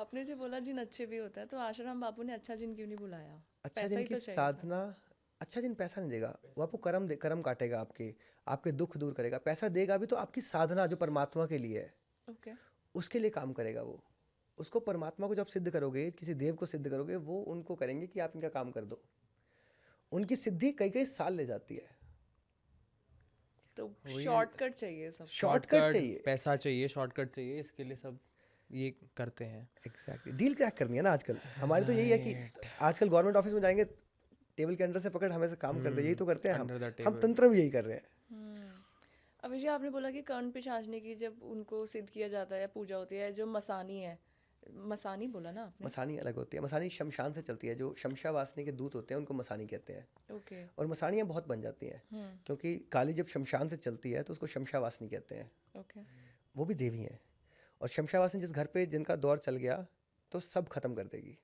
आपने जो बोला जिन अच्छे भी होता है, तो आशाराम बापू ने अच्छा जिन क्यों नहीं बुलाया? अच्छा पैसा जिन ही की तो चाहिए था। साधना, अच्छा जिन पैसा नहीं देगा, वो आपको कर्म काटेगा, आपके आपके दुख दूर करेगा। पैसा देगा भी तो आपकी साधना जो परमात्मा के लिए है, ओके। उसके लिए काम करेगा वो। उसको परमात्मा को जब सिद्ध करोगे, किसी देव को सिद्ध करोगे, वो उनको करेंगे कि आप इनका काम कर दो। उनकी सिद्धि कई कई साल ले जाती है। तो वही शॉर्टकट चाहिए सबको। शॉर्टकट शॉर्टकट चाहिए। पैसा चाहिए, शॉर्टकट चाहिए, इसके लिए सब ये करते हैं। एग्जैक्टली, डील क्रैक करनी है ना आजकल। हमारी तो यही है कि राइट। आजकल गवर्नमेंट ऑफिस में जाएंगे, टेबल के अंडर से पकड़ हमें से काम कर दे, यही तो करते हैं हम। अंडर द हम टेबल। तंत्र में यही कर रहे हैं। अभी जो आपने बोला कि कर्ण पिशाचनी की जब उनको सिद्ध किया जाता है या पूजा होती है, जो मसानी है, मसानी बोला ना आपने? मसानी अलग होती है। मसानी शमशान से चलती है, जो शमशा वासनी के दूत होते हैं उनको मसानी कहते हैं। ओके। और मसानियाँ बहुत बन जाती हैं, क्योंकि काली जब शमशान से चलती है तो उसको शमशा वासनी कहते हैं। ओके। वो भी देवी हैं। और शमशा वासनी जिस घर पे जिनका दौर चल गया, तो सब खत्म कर देगी।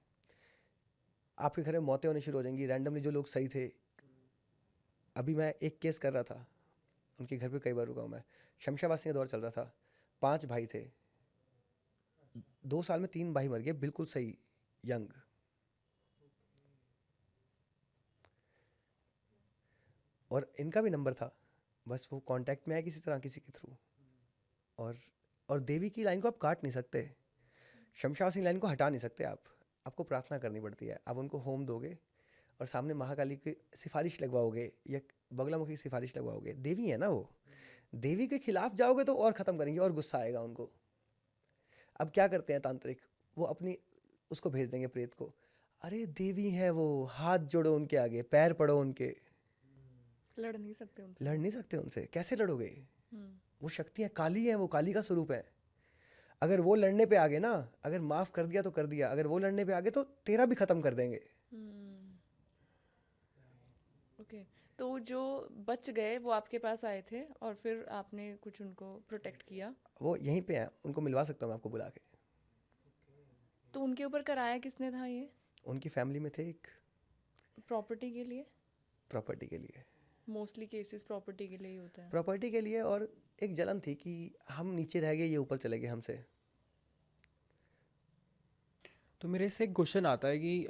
आपके घर में मौतें होनी शुरू हो जाएंगी रैंडमली, जो लोग सही थे। अभी मैं एक केस कर रहा था, उनके घर पे कई बार रुका हूँ मैं। शमशा वासनी का दौर चल रहा था, 5 भाई थे, 2 साल में 3 भाई मर गए, बिल्कुल सही, यंग। और इनका भी नंबर था, बस वो कांटेक्ट में आया किसी तरह, किसी के थ्रू। और और देवी की लाइन को आप काट नहीं सकते, शमशा वासनी लाइन को हटा नहीं सकते आप। आपको प्रार्थना करनी पड़ती है। आप उनको होम दोगे और सामने महाकाली की सिफारिश लगवाओगे या बगलामुखी की सिफारिश लगवाओगे। देवी है ना वो, देवी के खिलाफ जाओगे तो और ख़त्म करेंगे और गुस्सा आएगा उनको। अब क्या करते हैं तांत्रिक, वो अपनी उसको भेज देंगे प्रेत को। अरे देवी है वो, हाथ जोड़ो उनके आगे, पैर पड़ो उनके। लड़ नहीं सकते उनसे लड़ तो। नहीं सकते उनसे, कैसे लड़ोगे? वो शक्तियाँ काली हैं, वो काली का स्वरूप है। अगर वो लड़ने पे आगे ना, अगर माफ़ कर दिया तो कर दिया, अगर वो लड़ने पे आगे तो तेरा भी ख़त्म कर देंगे। ओके। तो जो बच गए वो आपके पास आए थे और फिर आपने कुछ उनको प्रोटेक्ट किया। वो यहीं पे हैं, उनको मिलवा सकता हूँ मैं आपको बुला के। तो उनके ऊपर कराया किसने था ये? उनकी फैमिली में थे एक, प्रॉपर्टी के लिए? प्रॉपर्टी के लिए। मोस्टली केसेस प्रॉपर्टी के लिए ही होते हैं। प्रॉपर्टी के लिए, और एक जलन थी कि हम नीचे रह गए, ये ऊपर चले गए हमसे। तो मेरे से एक क्वेश्चन आता है कि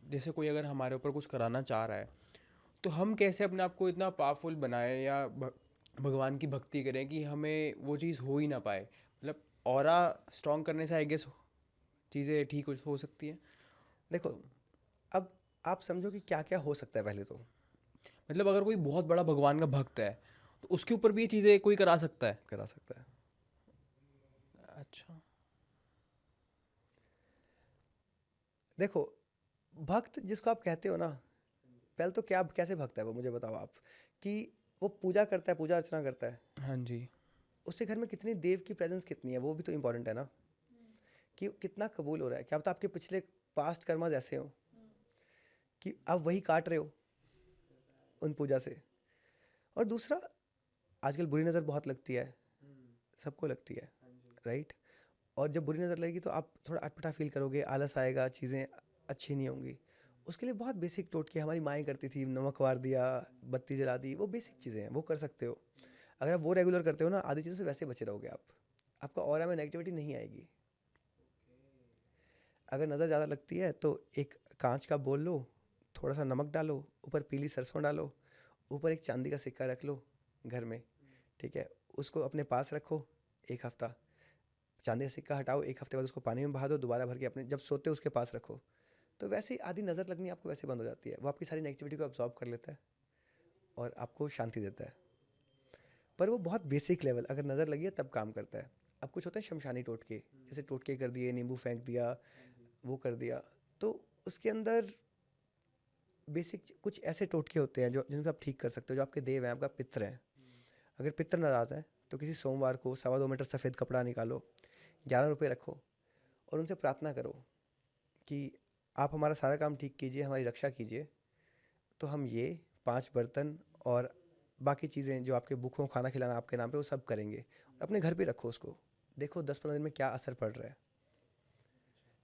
जैसे कोई अगर हमारे ऊपर कुछ कराना चाह रहा है, तो हम कैसे अपने आप को इतना पावरफुल बनाएं या भगवान की भक्ति करें कि हमें वो चीज़ हो ही ना पाए? मतलब ऑरा स्ट्रॉन्ग करने से आई गेस चीज़ें ठीक हो सकती हैं। देखो, तो अब आप समझो कि क्या क्या हो सकता है पहले तो। मतलब अगर कोई बहुत बड़ा भगवान का भक्त है, तो उसके ऊपर भी ये चीज़ें कोई करा सकता है? करा सकता है। अच्छा। देखो, भक्त जिसको आप कहते हो ना, पहले तो क्या, कैसे भक्त है वो मुझे बताओ आप। कि वो पूजा करता है, पूजा अर्चना करता है, हाँ जी। उसके घर में कितनी देव की प्रेजेंस कितनी है, वो भी तो इम्पोर्टेंट है ना। कि कितना कबूल हो रहा है, क्या पता आपके पिछले पास्ट कर्मा ऐसे हो कि आप वही काट रहे हो उन पूजा से। और दूसरा, आजकल बुरी नज़र बहुत लगती है, सबको लगती है, राइट। और जब बुरी नज़र लगेगी तो आप थोड़ा अटपटा फील करोगे, आलस आएगा, चीज़ें अच्छी नहीं होंगी। उसके लिए बहुत बेसिक टोटके हमारी माएँ करती थी, नमक वार दिया, बत्ती जला दी, वो बेसिक चीज़ें हैं, वो कर सकते हो। अगर आप वो रेगुलर करते हो ना, आधी चीज़ों से वैसे बचे रहोगे आप, आपका ऑरा में नेगेटिविटी नहीं आएगी। अगर नज़र ज़्यादा लगती है तो एक कांच का बोल लो, थोड़ा सा नमक डालो, ऊपर पीली सरसों डालो, ऊपर एक चांदी का सिक्का रख लो घर में, ठीक है। उसको अपने पास रखो 1 हफ्ता, चांदी का सिक्का हटाओ, 1 हफ्ते बाद उसको पानी में बहा दो, दोबारा भर के अपने जब सोते हो उसके पास रखो। तो वैसे ही आधी नज़र लगनी आपको वैसे बंद हो जाती है। वो आपकी सारी नेगेटिविटी को अब्जॉर्ब कर लेता है और आपको शांति देता है। पर वो बहुत बेसिक लेवल, अगर नज़र लगी है तब काम करता है। अब कुछ होते हैं शमशानी टोटके, जैसे टोटके कर दिए, नींबू फेंक दिया, वो कर दिया, तो उसके अंदर बेसिक कुछ ऐसे टोटके होते हैं जो जिनको आप ठीक कर सकते हो, जो आपके देव हैं, आपका पितर हैं। अगर पितर नाराज़ है तो किसी सोमवार को 2.25 मीटर सफ़ेद कपड़ा निकालो, 11 रुपये रखो और उनसे प्रार्थना करो कि आप हमारा सारा काम ठीक कीजिए, हमारी रक्षा कीजिए। तो हम ये 5 बर्तन और बाकी चीज़ें जो आपके भूखों को खाना खिलाना आपके नाम पे, वो सब करेंगे। अपने घर पे रखो उसको, देखो 10-15 दिन में क्या असर पड़ रहा है,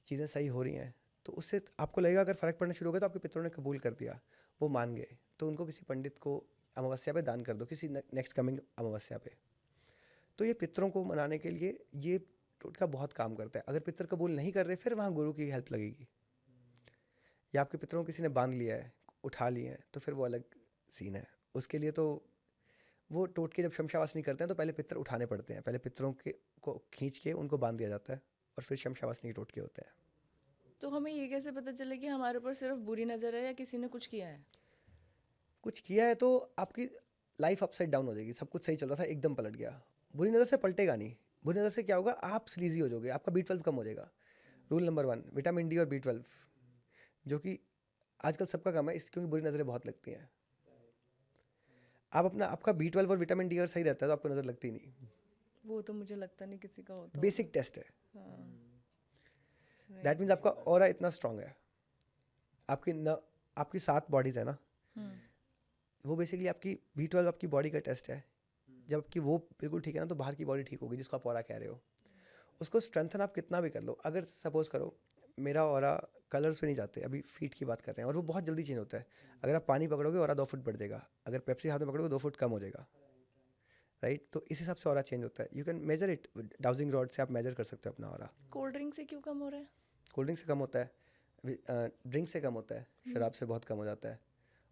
चीज़ें सही हो रही हैं। तो उससे आपको लगेगा अगर फ़र्क पड़ना शुरू हो गया तो आपके पितरों ने कबूल कर दिया, वो मान गए। तो उनको किसी पंडित को अमावस्या पे दान कर दो, किसी नेक्स्ट कमिंग अमावस्या पे। तो ये पितरों को मनाने के लिए ये टोटका बहुत काम करता है। अगर पितर कबूल नहीं कर रहे, फिर वहाँ गुरु की हेल्प लगेगी। या आपके पितरों को किसी ने बांध लिया है, उठा लिए हैं, तो फिर वो अलग सीन है। उसके लिए तो वो टोटके जब शमशावासनी करते हैं तो पहले पितर उठाने पड़ते हैं, पहले पितरों के को खींच के उनको बांध दिया जाता है और फिर शमशावासनी के टोटके होते हैं। तो हमें ये कैसे पता चले कि हमारे ऊपर सिर्फ बुरी नज़र है या किसी ने कुछ किया है? कुछ किया है तो आपकी लाइफ अपसाइड डाउन हो जाएगी। सब कुछ सही चल रहा था, एकदम पलट गया। बुरी नज़र से पलटेगा नहीं। बुरी नज़र से क्या होगा, आप स्लीजी हो जाओगे, आपका B12 कम हो जाएगा। रूल नंबर 1, विटामिन डी और B12, जो कि आजकल सबका कम है, इस क्योंकि बुरी नज़रें बहुत लगती हैं। आप अपना आपका B12 और विटामिन डी अगर सही रहता है तो आपको नज़र लगती नहीं। वो तो मुझे लगता नहीं किसी का होता बेसिक टेस्ट है। होगा। हाँ, दैट मीन्स आपका ऑरा इतना स्ट्रांग है। आपकी 7 बॉडीज है ना, हम्म, वो बेसिकली आपकी B12 आपकी बॉडी का टेस्ट है। जब आपकी वो बिल्कुल ठीक है ना, तो बाहर की बॉडी ठीक होगी, जिसको आप ऑरा कह रहे हो। उसको स्ट्रेंथन आप कितना भी कर लो। अगर सपोज करो मेरा ऑरा कलर्स पे नहीं जाते, अभी फीट की बात कर रहे हैं, और वो बहुत जल्दी चेंज होता है। अगर आप पानी पकड़ोगे ऑरा 2 फुट बढ़ जाएगा, अगर पेप्सी हाथ में पकड़ोगे 2 फुट कम हो जाएगा, राइट। तो इस हिसाब से ऑरा चेंज होता है। You can measure it, dowsing rod से आप मेजर कर सकते हो अपना ऑरा। कोल्ड ड्रिंक से क्यों कम हो रहा है? कोल्ड ड्रिंक से कम होता है, ड्रिंक से कम होता है, शराब से बहुत कम हो जाता है।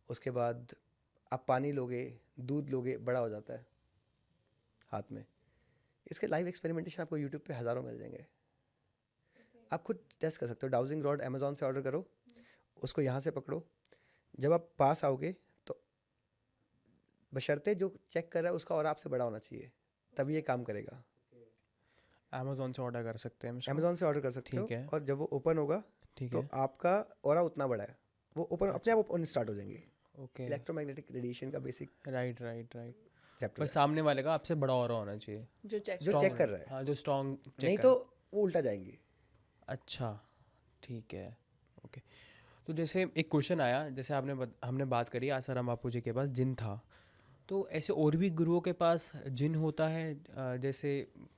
उसके बाद आप पानी लोगे, दूध लोगे, बड़ा हो जाता है हाथ में। इसके लाइव एक्सपेरिमेंटेशन आपको यूट्यूब पे हज़ारों मिल जाएंगे, आप खुद टेस्ट कर सकते हो। डाउजिंग रॉड अमेजोन से ऑर्डर करो, उसको यहाँ से पकड़ो, जब आप पास आओगे तो बशर्ते जो चेक कर रहा है उसका और आपसे बड़ा होना चाहिए, तभी ये काम करेगा। अमेजोन से ऑर्डर कर सकते हैं हम इसको? अमेजोन से ऑर्डर कर सकते हो, ठीक है। और जब वो ओपन होगा ठीक तो है। आपका ऑरा उतना बड़ा है, वो ओपन अपने आप ओपन स्टार्ट हो जाएंगे। ओके। इलेक्ट्रोमैग्नेटिक रेडिएशन का basic right right right. Chapter पर है, सामने वाले का आपसे बड़ा ऑरा होना चाहिए, जो चेक जो चेक कर रहा है। हाँ, जो स्ट्रॉन्ग नहीं तो वो उल्टा जाएंगे। अच्छा, ठीक है, ओके। तो जैसे एक क्वेश्चन आया, जैसे हमने बात करी आसाराम बापू जी के पास जिन था, तो ऐसे और भी गुरुओं के पास जिन होता है? जैसे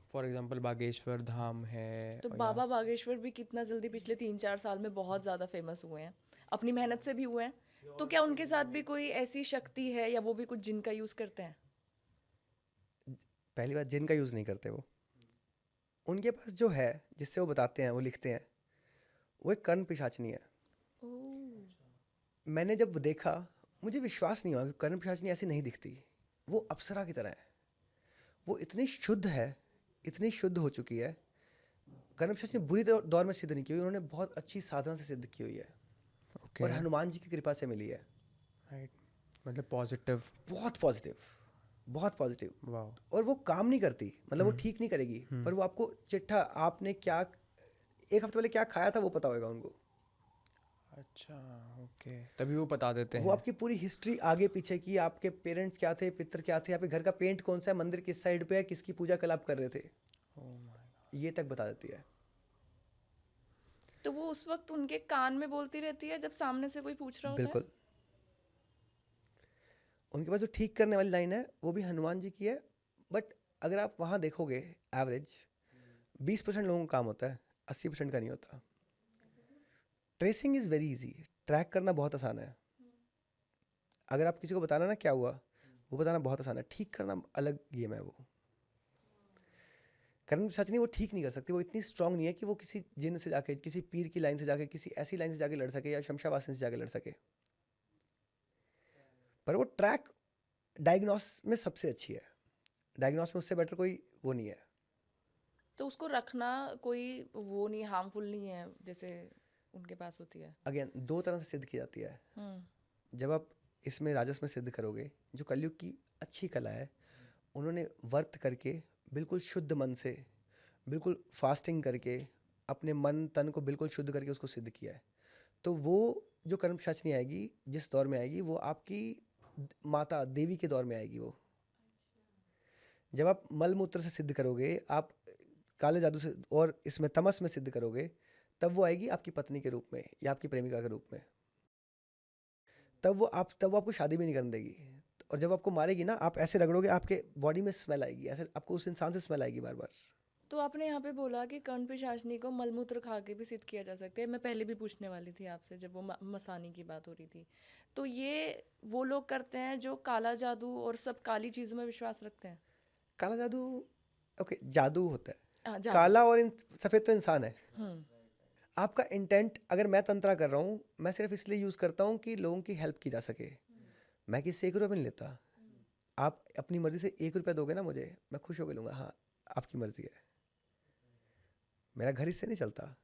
फॉर एग्जांपल बागेश्वर धाम है, तो या बाबा बागेश्वर भी कितना जल्दी पिछले 3-4 साल में बहुत ज़्यादा फेमस हुए हैं, अपनी मेहनत से भी हुए हैं। तो क्या उनके साथ भी कोई ऐसी शक्ति है या वो भी कुछ जिन का यूज़ करते हैं? पहली बात, जिन का यूज़ नहीं करते वो। उनके पास जो है जिससे वो बताते हैं, वो लिखते हैं, वो एक कर्ण पिशाचनी है। ओह, मैंने जब देखा मुझे विश्वास नहीं हुआ कि कर्ण पिशाचनी ऐसी नहीं दिखती। वो अप्सरा की तरह है, वो इतनी शुद्ध है, इतनी शुद्ध हो चुकी है। कर्ण पिशाचनी बुरी दौर में सिद्ध नहीं की हुई, उन्होंने बहुत अच्छी साधना से सिद्ध की हुई है, ओके, और हनुमान जी की कृपा से मिली है। राइट, मतलब पॉजिटिव। बहुत पॉजिटिव, बहुत पॉजिटिव। वाह। और वो काम नहीं करती, मतलब वो ठीक नहीं करेगी, पर वो आपको चिट्ठा, आपने क्या एक हफ्ते पहले क्या खाया था वो पता होगा उनको। अच्छा, ओके, तभी वो बता देते वो हैं। आपकी पूरी हिस्ट्री आगे पीछे की, आपके पेरेंट्स क्या थे, पितर क्या थे, आपके घर का पेंट कौन सा है, मंदिर किस साइड पे है, किसकी पूजा कल आप कर रहे थे, Oh my ये तक बता देती है। तो वो उस वक्त उनके कान में बोलती रहती है जब सामने से कोई पूछ रहा होता है? बिल्कुल। उनके पास जो ठीक करने वाली लाइन है वो भी हनुमान जी की है, बट अगर आप वहाँ देखोगे एवरेज 20% लोगों का काम होता है, 80% का नहीं होता। Tracing is very easy, track करना बहुत आसान है। अगर आप किसी को बताना ना क्या हुआ, वो बताना बहुत आसान है, ठीक करना अलग गेम है। वो कर्ण पिशाचनी वो ठीक नहीं कर सकती, वो इतनी स्ट्रांग नहीं है कि वो किसी जिन से जाके, किसी पीर की लाइन से जाके, किसी ऐसी लाइन से जाके लड़ सके, या शमशावासन से जाके लड़ सके। पर वो ट्रैक डायग्नोस में सबसे अच्छी है, डायग्नोस में उससे बेटर कोई वो नहीं है। तो उसको रखना कोई वो नहीं, हार्मफुल नहीं है जैसे उनके पास होती है? अगेन 2 तरह से सिद्ध की जाती है। हम्म, जब आप इसमें राजस में सिद्ध करोगे, जो कलयुग की अच्छी कला है, उन्होंने वर्त करके बिल्कुल शुद्ध मन से, बिल्कुल फास्टिंग करके, अपने मन तन को बिल्कुल शुद्ध करके उसको सिद्ध किया है। तो वो जो कर्म पिशाचनी आएगी, जिस दौर में आएगी, वो आपकी माता देवी के दौर में आएगी। वो जब आप मल मूत्र से सिद्ध करोगे, आप काले जादू से और इसमें तमस में सिद्ध करोगे, तब वो आएगी आपकी पत्नी के रूप में या आपकी प्रेमिका के रूप में। तब वो आपको शादी भी नहीं करने देगी, और जब आपको मारेगी ना, आप ऐसे रगड़ोगे, आपके बॉडी में स्मेल आएगी, ऐसे आपको उस इंसान से स्मेल आएगी बार बार। तो आपने यहाँ पे बोला कि कर्ण पिशाचनी को मलमूत्र खा के भी सिद्ध किया जा सकता है। मैं पहले भी पूछने वाली थी आपसे जब वो मसानी की बात हो रही थी। तो ये वो लोग करते हैं जो काला जादू और सब काली चीज़ों में विश्वास रखते हैं? काला जादू, ओके, जादू होता है, ज़्यादा। काला और सफ़ेद तो इंसान है। हम्म। आपका इंटेंट, अगर मैं तंत्रा कर रहा हूँ, मैं सिर्फ इसलिए यूज़ करता हूँ कि लोगों की हेल्प की जा सके। मैं किसी से 1 रुपये नहीं लेता। आप अपनी मर्ज़ी से 1 रुपया दोगे ना मुझे, मैं खुश होकर लूँगा, हाँ आपकी मर्ज़ी है। मेरा घर इससे नहीं चलता,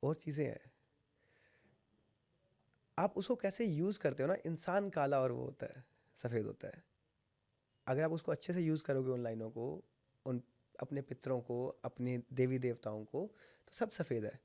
और चीज़ें हैं। आप उसको कैसे यूज़ करते हो ना, इंसान काला और वो होता है, सफ़ेद होता है। अगर आप उसको अच्छे से यूज़ करोगे उन लाइनों को, उन अपने पितरों को, अपने देवी देवताओं को, तो सब सफ़ेद है।